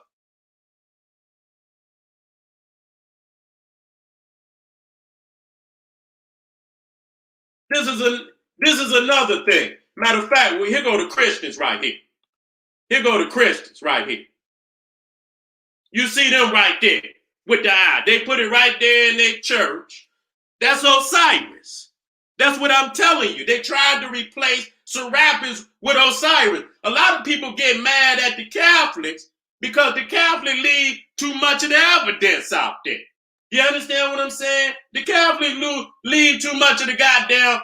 This is another thing. Matter of fact, here go the Christians right here. Here go the Christians right here. You see them right there with the eye. They put it right there in their church. That's Osiris. That's what I'm telling you. They tried to replace Serapis with Osiris. A lot of people get mad at the Catholics because the Catholics leave too much of the evidence out there. You understand what I'm saying? The Catholics leave too much of the goddamn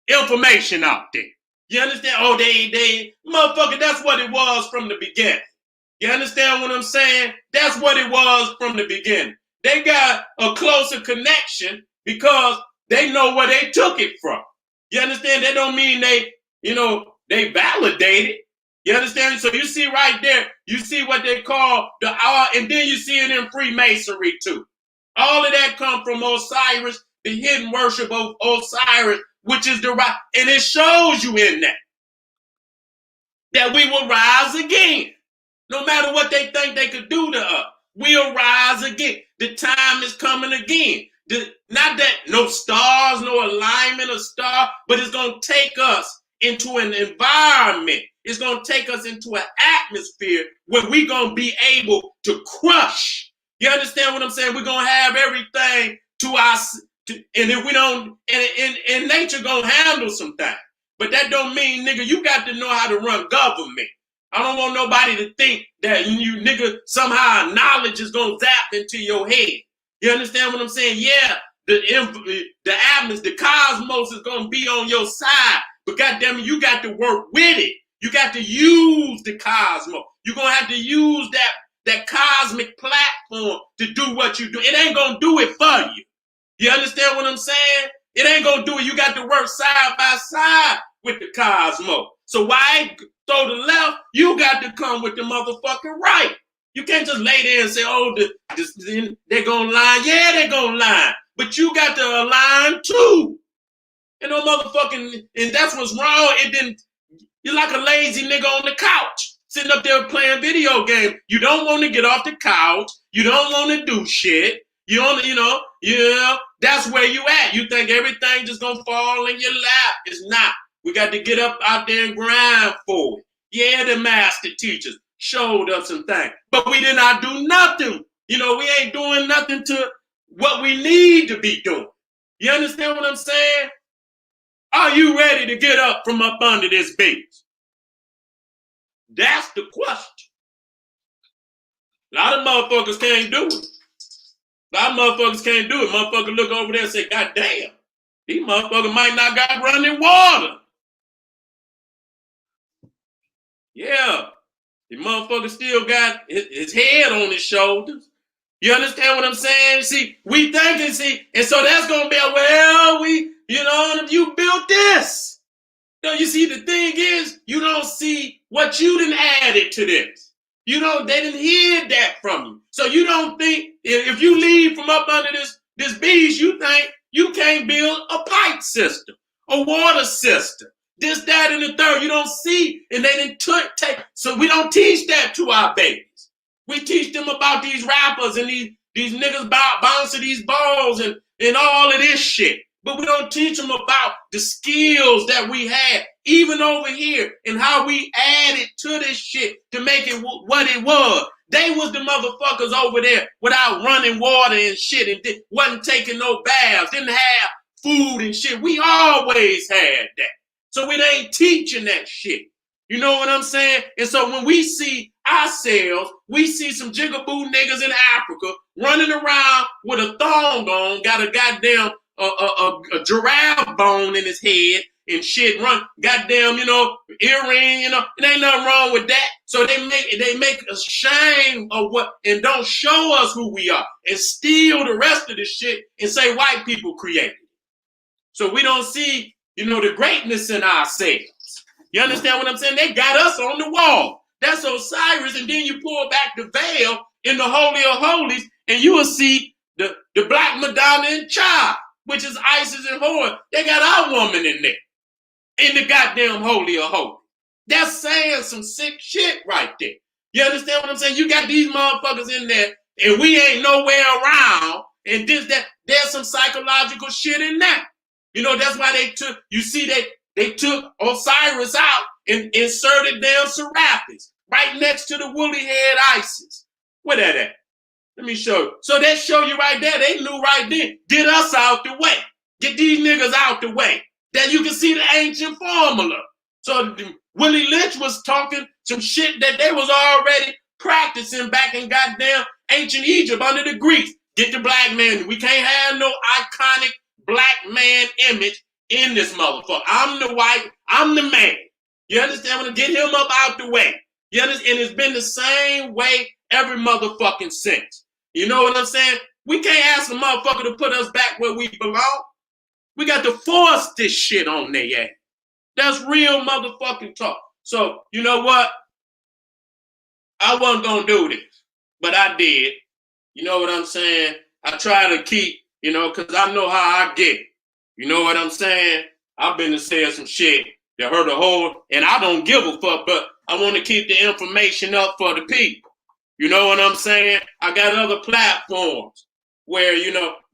information out there. You understand? Oh, they, motherfucker, that's what it was from the beginning. You understand what I'm saying? That's what it was from the beginning. They got a closer connection because they know where they took it from. You understand? That don't mean they validate it. You understand? So you see right there, you see what they call the art, and then you see it in Freemasonry too. All of that come from Osiris, the hidden worship of Osiris, which is the right, and it shows you in that we will rise again. No matter what they think they could do to us, we'll rise again. The time is coming again. Not that no stars, no alignment of stars, but it's going to take us into an environment. It's going to take us into an atmosphere where we're going to be able to crush. You understand what I'm saying? We're going to have everything to us. And if we don't, and nature going to handle some things. But that don't mean, nigga, you got to know how to run government. I don't want nobody to think that you, nigga, somehow knowledge is going to zap into your head. You understand what I'm saying? Yeah, the atmosphere, the cosmos is going to be on your side. But goddamn it, you got to work with it. You got to use the cosmos. You're going to have to use that cosmic platform to do what you do. It ain't going to do it for you. You understand what I'm saying? It ain't going to do it. You got to work side by side with the cosmos. So why throw the left? You got to come with the motherfucking right. You can't just lay there and say, oh, they're going to line. Yeah, they're going to line. But you got to align too. You know, motherfucking, and that's what's wrong. You're like a lazy nigga on the couch, sitting up there playing video games. You don't want to get off the couch. You don't want to do shit. That's where you at. You think everything just gonna fall in your lap. It's not. We got to get up out there and grind for it. Yeah, the master teachers showed us some things, but we did not do nothing. You know, we ain't doing nothing to what we need to be doing. You understand what I'm saying? Are you ready to get up from up under this beach? That's the question. A lot of motherfuckers can't do it. A lot of motherfuckers can't do it. Motherfuckers look over there and say, God damn, these motherfuckers might not got running water. Yeah. The motherfucker still got his head on his shoulders. You understand what I'm saying? See, we thinking, and so that's going to be, well, you built this. No, you see, the thing is, you don't see what you done added to this. They didn't hear that from you. So you don't think, if you leave from up under this beach, you think you can't build a pipe system, a water system, this, that, and the third. You don't see, and they didn't take, so we don't teach that to our babies. We teach them about these rappers and these niggas bouncing these balls and all of this shit. But we don't teach them about the skills that we had, even over here, and how we added to this shit to make it what it was. They was the motherfuckers over there without running water and shit, and wasn't taking no baths, didn't have food and shit. We always had that. So it ain't teaching that shit. You know what I'm saying? And so when we see ourselves, we see some jigaboo niggas in Africa running around with a thong on, got a goddamn a giraffe bone in his head and shit, run goddamn, earring, it ain't nothing wrong with that. So they make us shame of what and don't show us who we are and steal the rest of the shit and say white people created it. So we don't see, the greatness in ourselves. You understand what I'm saying? They got us on the wall. That's Osiris, and then you pull back the veil in the Holy of Holies, and you will see the Black Madonna and Child, which is Isis and Horus. They got our woman in there, in the goddamn Holy of Holies. That's saying some sick shit right there. You understand what I'm saying? You got these motherfuckers in there, and we ain't nowhere around, and there's some psychological shit in that. That's why they took Osiris out and inserted down Serapis right next to the woolly head Isis. Where that at? Let me show you. So that show you right there. They knew right then. Get us out the way. Get these niggas out the way. That you can see the ancient formula. So Willie Lynch was talking some shit that they was already practicing back in goddamn ancient Egypt under the Greeks. Get the black man. We can't have no iconic black man image in this motherfucker. I'm the white. I'm the man. You understand? When get him up out the way. You understand? And it's been the same way every motherfucking since. You know what I'm saying? We can't ask a motherfucker to put us back where we belong. We got to force this shit on their ass. That's real motherfucking talk. So, you know what? I wasn't going to do this, but I did. You know what I'm saying? I try to keep, because I know how I get. You know what I'm saying? I've been to say some shit that hurt a whole, and I don't give a fuck, but I want to keep the information up for the people. You know what I'm saying? I got other platforms where,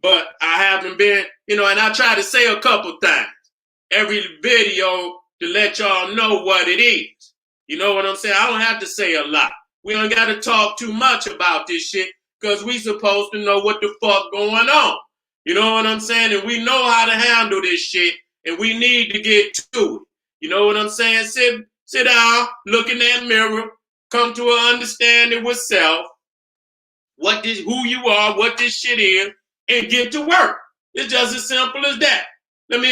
but I haven't been, and I try to say a couple things every video to let y'all know what it is. You know what I'm saying? I don't have to say a lot. We don't got to talk too much about this shit because we supposed to know what the fuck going on. You know what I'm saying? And we know how to handle this shit, and we need to get to it. You know what I'm saying? Sit down, look in that mirror, come to an understanding with self, who you are, what this shit is, and get to work. It's just as simple as that. Let me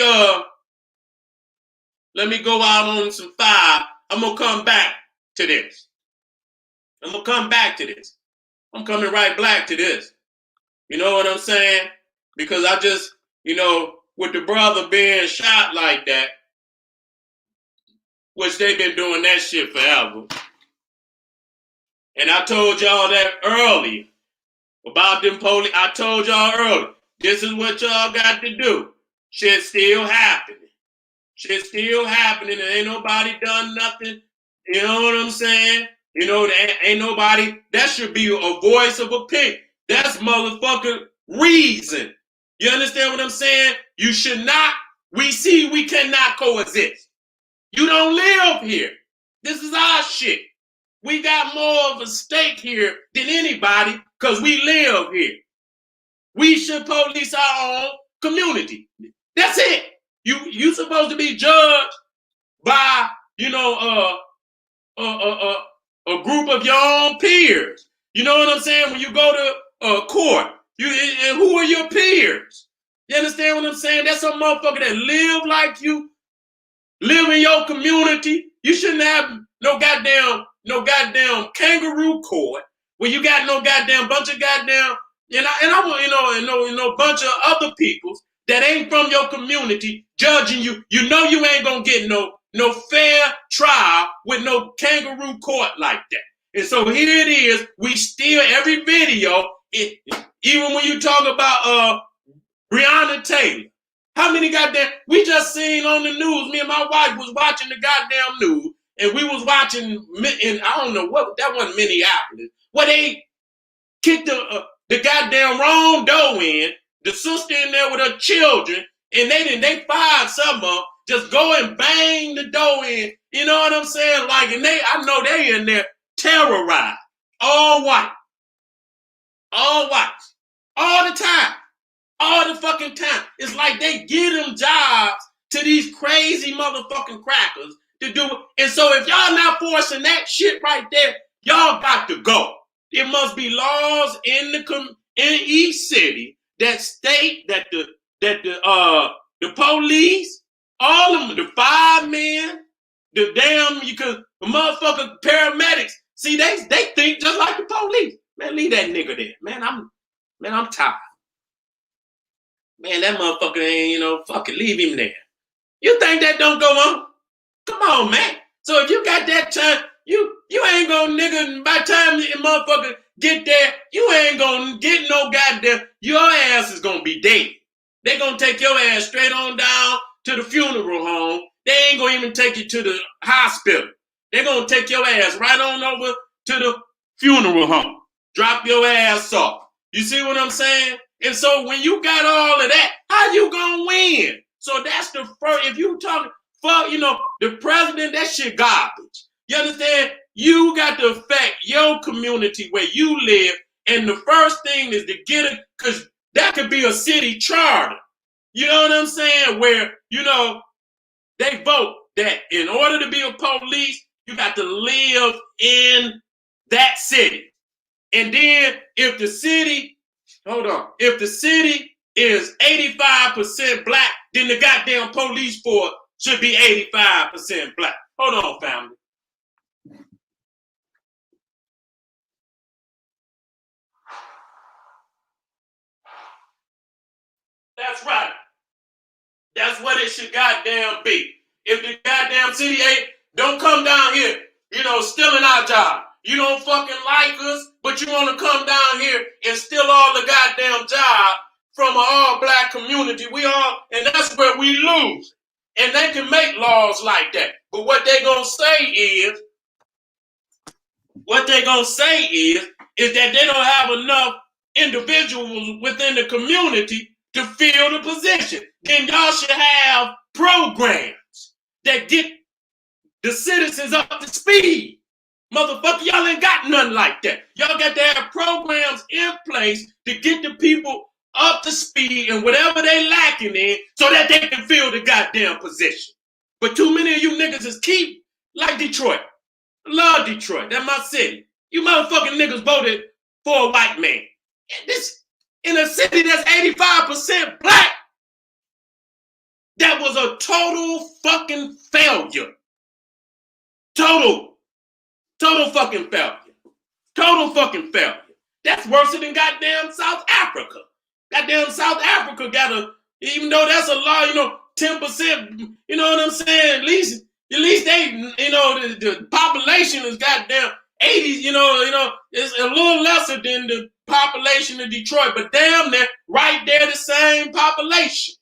go out on some fire. I'm gonna come back to this. I'm coming right back to this. You know what I'm saying? Because I just, with the brother being shot like that, which they've been doing that shit forever. And I told y'all that earlier about them police. I told y'all earlier, this is what y'all got to do. Shit's still happening. And ain't nobody done nothing. You know what I'm saying? Ain't nobody, that should be a voice of opinion. That's motherfucking reason. You understand what I'm saying? You should not, we cannot coexist. You don't live here. This is our shit. We got more of a stake here than anybody because we live here. We should police our own community. That's it. You supposed to be judged by, a group of your own peers. You know what I'm saying? When you go to court, and who are your peers? You understand what I'm saying? That's some motherfucker that live like you, live in your community. You shouldn't have no goddamn kangaroo court where you got no goddamn bunch of goddamn, bunch of other peoples that ain't from your community judging you. You know you ain't gonna get no fair trial with no kangaroo court like that. And so here it is. We steal every video. Even when you talk about Breonna Taylor, how many goddamn, we just seen on the news, me and my wife was watching the goddamn news, and we was watching, and I don't know what, that wasn't Minneapolis, where they kicked the goddamn wrong door in, the sister in there with her children, and they fired some of them, just go and bang the door in, you know what I'm saying? Like, and I know they in there terrorized, all white, all the time. All the fucking time. It's like they give them jobs to these crazy motherfucking crackers to do it. And so if y'all not forcing that shit right there, y'all got to go. There must be laws in each city that state that the police, all of them, the firemen, the motherfucking paramedics. See, they think just like the police. Man, leave that nigga there. Man, I'm tired. Man, that motherfucker ain't, fucking leave him there. You think that don't go on? Come on, man. So if you got that time, you ain't gonna, nigga, by the time the motherfucker get there, you ain't gonna get no goddamn, your ass is gonna be dead. They gonna take your ass straight on down to the funeral home. They ain't gonna even take you to the hospital. They gonna take your ass right on over to the funeral home. Drop your ass off. You see what I'm saying? And so when you got all of that, how you gonna win? So that's the first, if you talking, the president, that shit garbage. You understand? You got to affect your community where you live. And the first thing is to get it, because that could be a city charter. You know what I'm saying? Where, they vote that in order to be a police, you got to live in that city. And then if the city is 85% black, then the goddamn police force should be 85% black. Hold on, family. That's right. That's what it should goddamn be. If the goddamn city don't come down here, stealing our job. You don't fucking like us, but you want to come down here and steal all the goddamn job from an all-black community. And that's where we lose. And they can make laws like that. But what they gonna say is that they don't have enough individuals within the community to fill the position. Then y'all should have programs that get the citizens up to speed. Motherfucker, y'all ain't got nothing like that. Y'all got to have programs in place to get the people up to speed and whatever they lacking in so that they can fill the goddamn position. But too many of you niggas is keep like Detroit. Love Detroit. That's my city. You motherfucking niggas voted for a white man. In a city that's 85% black, that was a total fucking failure. Total fucking failure. Total fucking failure. That's worse than goddamn South Africa. Goddamn South Africa even though that's a law, 10%, you know what I'm saying? At least they, the population is goddamn 80, it's a little lesser than the population of Detroit, but damn, they're right there the same population.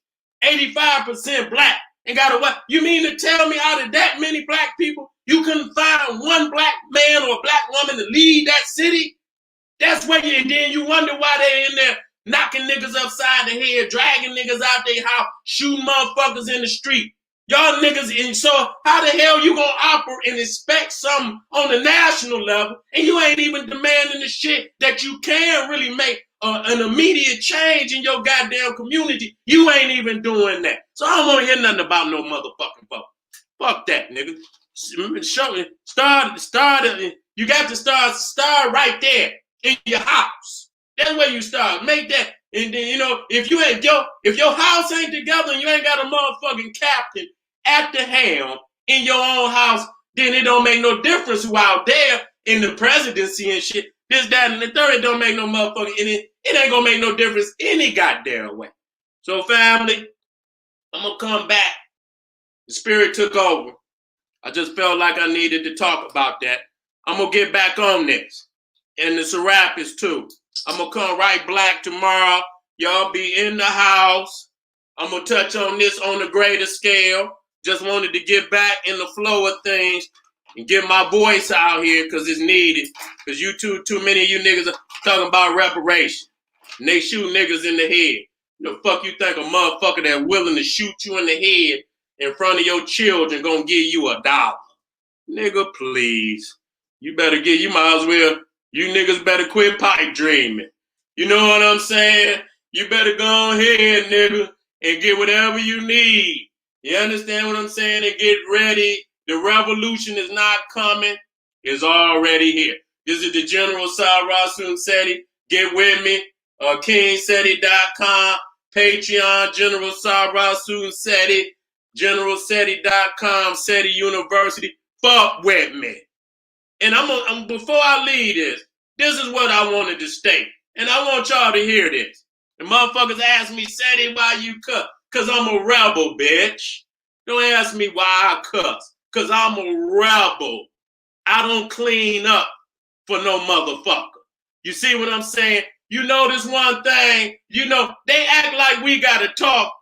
85% black. And what? You mean to tell me out of that many black people, you couldn't find one black man or a black woman to lead that city? That's where and then you wonder why they in there knocking niggas upside the head, dragging niggas out their house, shooting motherfuckers in the street. Y'all niggas, and so how the hell you gonna operate and expect something on the national level and you ain't even demanding the shit that you can really make an immediate change in your goddamn community? You ain't even doing that. So I don't want to hear nothing about no motherfucking vote. Fuck that, nigga. You got to start right there in your house. That's where you start. Make that, and then if your house ain't together and you ain't got a motherfucking captain at the helm in your own house, then it don't make no difference who out there in the presidency and shit. This, that, and the third, it don't make no motherfucking, it ain't gonna make no difference any goddamn way. So family, I'm gonna come back. The spirit took over. I just felt like I needed to talk about that. I'm gonna get back on this. And the Serapis too. I'm gonna come right black tomorrow. Y'all be in the house. I'm gonna touch on this on a greater scale. Just wanted to get back in the flow of things and get my voice out here because it's needed. Because too many of you niggas are talking about reparation. And they shoot niggas in the head. The fuck you think a motherfucker that's willing to shoot you in the head in front of your children gonna give you $1? Nigga, please. You might as well, you niggas better quit pipe dreaming. You know what I'm saying? You better go ahead, nigga, and get whatever you need. You understand what I'm saying? And get ready. The revolution is not coming. It's already here. This is the General Sarasun Seti. Get with me. KingSeti.com. Patreon, General Sarasun Seti. GeneralSeti.com. Seti University. Fuck with me. And I'm before I leave this is what I wanted to state. And I want y'all to hear this. The motherfuckers ask me, Seti, why you cuss? Because I'm a rebel, bitch. Don't ask me why I cuss. Because I'm a rebel. I don't clean up for no motherfucker. You see what I'm saying? You know this one thing. They act like we got to talk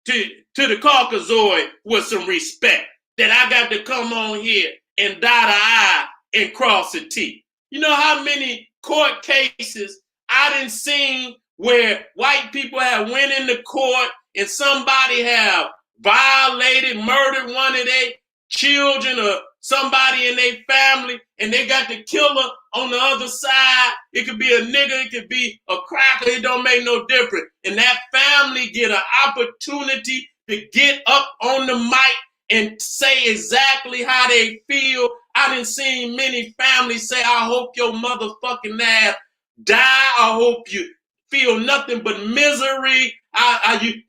to the Caucasoid with some respect. That I got to come on here and dot an I and cross a T. You know how many court cases I done seen where white people have went into court and somebody have violated, murdered one of their children or somebody in their family, and they got the killer on the other side. It could be a nigga, it could be a cracker, it don't make no difference. And that family get an opportunity to get up on the mic and say exactly how they feel. I done seen many families say, I hope your motherfucking ass die. I hope you feel nothing but misery.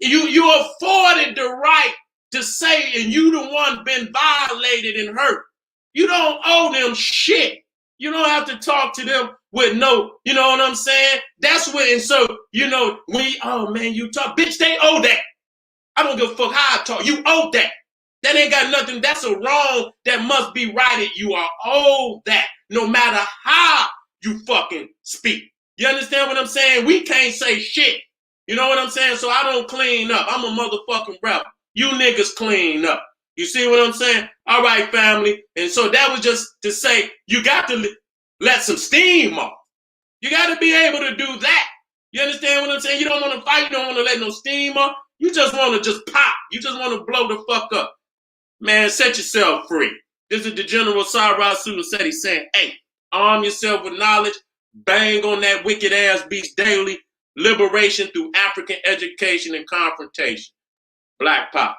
You afforded the right to say, and you the one been violated and hurt. You don't owe them shit. You don't have to talk to them with no, you know what I'm saying? That's when, and so, oh man, you talk, bitch, they owe that. I don't give a fuck how I talk. You owe that. That ain't got nothing. That's a wrong that must be righted. You are owed that no matter how you fucking speak. You understand what I'm saying? We can't say shit. You know what I'm saying? So I don't clean up. I'm a motherfucking rebel. You niggas clean up. You see what I'm saying? All right, family. And so that was just to say you got to let some steam off. You got to be able to do that. You understand what I'm saying? You don't want to fight. You don't want to let no steam off. You just want to just pop. You just want to blow the fuck up. Man, set yourself free. This is the General Sarasun Seti saying, hey, arm yourself with knowledge. Bang on that wicked ass beast daily. Liberation through African education and confrontation. Black Pop.